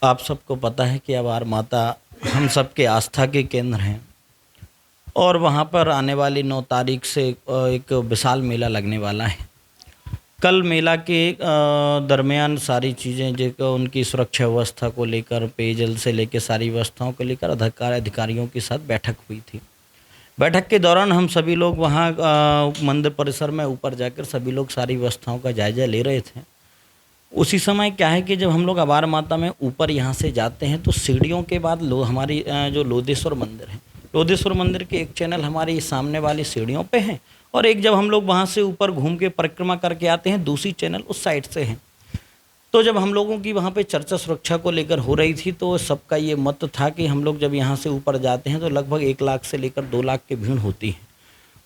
आप सबको पता है कि अवार माता हम सबके आस्था के केंद्र हैं और वहाँ पर आने वाली 9 तारीख से एक विशाल मेला लगने वाला है। कल मेला के दरमियान सारी चीज़ें जो उनकी सुरक्षा व्यवस्था को लेकर, पेयजल से लेकर सारी व्यवस्थाओं को लेकर अधिकारियों के साथ बैठक हुई थी। बैठक के दौरान हम सभी लोग वहाँ मंदिर परिसर में ऊपर जाकर सभी लोग सारी व्यवस्थाओं का जायजा ले रहे थे। उसी समय क्या है कि जब हम लोग अवार माता में ऊपर यहाँ से जाते हैं तो सीढ़ियों के बाद हमारी जो लोधेश्वर मंदिर है, लोधेश्वर मंदिर के एक चैनल हमारी सामने वाली सीढ़ियों पे है और एक जब हम लोग वहाँ से ऊपर घूम के परिक्रमा करके आते हैं दूसरी चैनल उस साइड से है। तो जब हम लोगों की वहाँ पे चर्चा सुरक्षा को लेकर हो रही थी तो सबका ये मत था कि हम लोग जब यहाँ से ऊपर जाते हैं तो लगभग 1 लाख से लेकर 2 लाख की भीड़ होती है।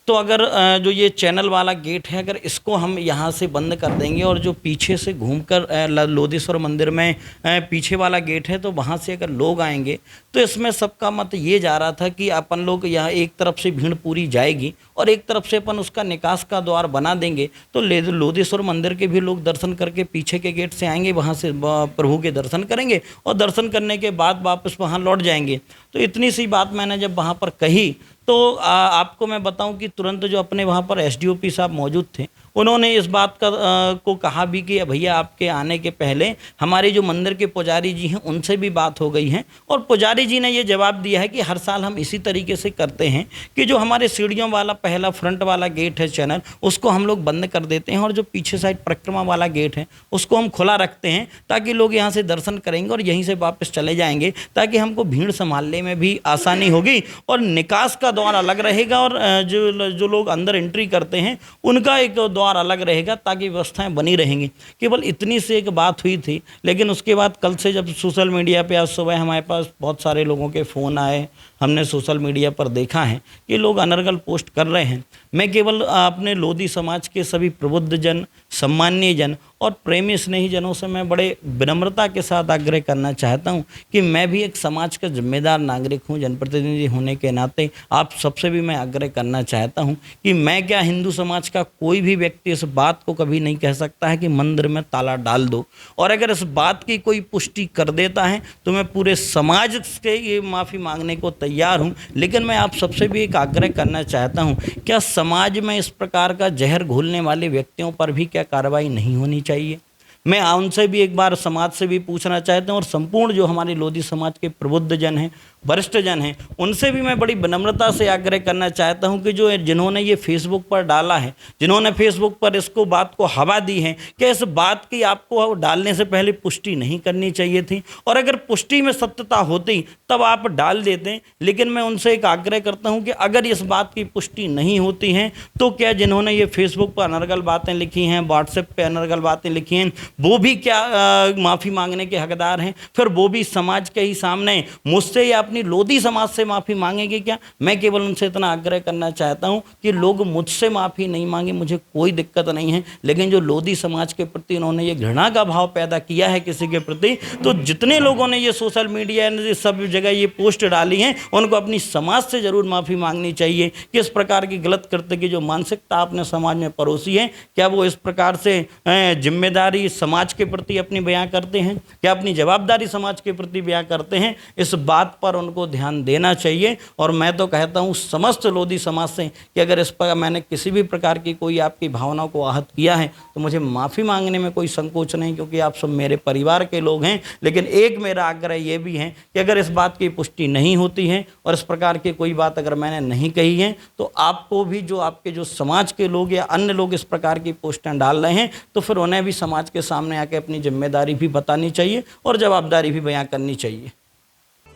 तो अगर जो ये चैनल वाला गेट है अगर इसको हम यहाँ से बंद कर देंगे और जो पीछे से घूमकर लोधेश्वर मंदिर में पीछे वाला गेट है तो वहाँ से अगर लोग आएंगे तो इसमें सबका मत ये जा रहा था कि अपन लोग यहाँ एक तरफ से भीड़ पूरी जाएगी और एक तरफ से अपन उसका निकास का द्वार बना देंगे तो लोधेश्वर मंदिर के भी लोग दर्शन करके पीछे के गेट से आएंगे, वहाँ से प्रभु के दर्शन करेंगे और दर्शन करने के बाद वापस वहाँ लौट जाएंगे। तो इतनी सी बात मैंने जब वहाँ पर कही तो आपको मैं बताऊं कि तुरंत जो अपने वहाँ पर एसडीओपी साहब मौजूद थे उन्होंने इस बात को कहा भी कि भैया आपके आने के पहले हमारे जो मंदिर के पुजारी जी हैं उनसे भी बात हो गई है और पुजारी जी ने ये जवाब दिया है कि हर साल हम इसी तरीके से करते हैं कि जो हमारे सीढ़ियों वाला पहला फ्रंट वाला गेट है चैनल उसको हम लोग बंद कर देते हैं और जो पीछे साइड परिक्रमा वाला गेट है उसको हम खुला रखते हैं ताकि लोग यहाँ से दर्शन करेंगे और यहीं से वापस चले जाएंगे ताकि हमको भीड़ संभालने में भी आसानी होगी और निकास का द्वार अलग रहेगा और जो लोग अंदर एंट्री करते हैं उनका एक द्वार अलग रहेगा ताकि व्यवस्थाएं बनी रहेंगी। केवल इतनी से एक बात हुई थी, लेकिन उसके बाद कल से जब सोशल मीडिया पे आज सुबह हमारे पास बहुत सारे लोगों के फ़ोन आए, हमने सोशल मीडिया पर देखा है कि लोग अनर्गल पोस्ट कर रहे हैं। मैं केवल अपने लोधी समाज के सभी प्रबुद्ध जन, सम्मानीय जन और प्रेमी स्नेही जनों से मैं बड़े विनम्रता के साथ आग्रह करना चाहता हूं कि मैं भी एक समाज का जिम्मेदार नागरिक हूं, जनप्रतिनिधि होने के नाते आप सबसे भी मैं आग्रह करना चाहता हूं कि मैं क्या हिंदू समाज का कोई भी व्यक्ति इस बात को कभी नहीं कह सकता है कि मंदिर में ताला डाल दो, और अगर इस बात की कोई पुष्टि कर देता है तो मैं पूरे समाज से ये माफ़ी मांगने को तैयार हूँ। लेकिन मैं आप सबसे भी एक आग्रह करना चाहता हूँ, क्या समाज में इस प्रकार का जहर घोलने वाले व्यक्तियों पर भी क्या कार्रवाई नहीं होनी चाहिए? मैं उनसे भी एक बार समाज से भी पूछना चाहता हूँ और संपूर्ण जो हमारे लोधी समाज के प्रबुद्ध जन हैं, वरिष्ठ जन हैं, उनसे भी मैं बड़ी विनम्रता से आग्रह करना चाहता हूं कि जो जिन्होंने ये फेसबुक पर डाला है, जिन्होंने फेसबुक पर इसको बात को हवा दी है, कि इस बात की आपको डालने से पहले पुष्टि नहीं करनी चाहिए थी, और अगर पुष्टि में सत्यता होती तब आप डाल देते। लेकिन मैं उनसे एक आग्रह करता हूं कि अगर इस बात की पुष्टि नहीं होती है तो क्या जिन्होंने ये फेसबुक पर अनर्गल बातें लिखी हैं, व्हाट्सएप पर अनर्गल बातें लिखी हैं, वो भी क्या माफ़ी मांगने के हकदार हैं? फिर वो भी समाज के ही सामने मुझसे या अपनी लोधी समाज से माफ़ी मांगेंगे क्या? मैं केवल उनसे इतना आग्रह करना चाहता हूं कि लोग मुझसे माफ़ी नहीं मांगे, मुझे कोई दिक्कत नहीं है, लेकिन जो लोधी समाज के प्रति उन्होंने ये घृणा का भाव पैदा किया है किसी के प्रति, तो जितने लोगों ने ये सोशल मीडिया सब जगह ये पोस्ट डाली हैं उनको अपनी समाज से ज़रूर माफ़ी मांगनी चाहिए कि इस प्रकार की गलत कृत्य की जो मानसिकता आपने समाज में परोसी है, क्या वो इस प्रकार से जिम्मेदारी समाज के प्रति अपनी बयां करते हैं? क्या अपनी जवाबदारी समाज के प्रति बयां करते हैं? इस बात पर उनको ध्यान देना चाहिए। और मैं तो कहता हूँ समस्त लोधी समाज से कि अगर इस पर मैंने किसी भी प्रकार की कोई आपकी भावनाओं को आहत किया है तो मुझे माफ़ी मांगने में कोई संकोच नहीं, क्योंकि आप सब मेरे परिवार के लोग हैं। लेकिन एक मेरा आग्रह ये भी है कि अगर इस बात की पुष्टि नहीं होती है और इस प्रकार की कोई बात अगर मैंने नहीं कही है तो आपको भी, जो आपके जो समाज के लोग या अन्य लोग इस प्रकार की पोस्टें डाल रहे हैं, तो फिर उन्हें भी समाज के सामने आके अपनी जिम्मेदारी भी बतानी चाहिए और जवाबदारी भी बयां करनी चाहिए।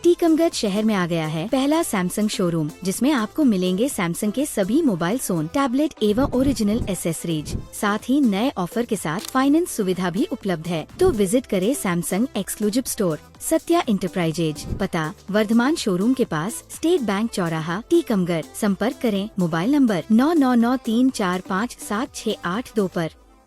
टीकमगढ़ शहर में आ गया है पहला सैमसंग शोरूम, जिसमें आपको मिलेंगे सैमसंग के सभी मोबाइल फोन, टैबलेट एवं ओरिजिनल एसेसरीज। साथ ही नए ऑफर के साथ फाइनेंस सुविधा भी उपलब्ध है। तो विजिट करें Samsung exclusive store, Satya enterprises, पता वर्धमान शोरूम के पास, स्टेट बैंक चौराहा, टीकमगढ़। संपर्क करें मोबाइल नंबर 9993457682 पर।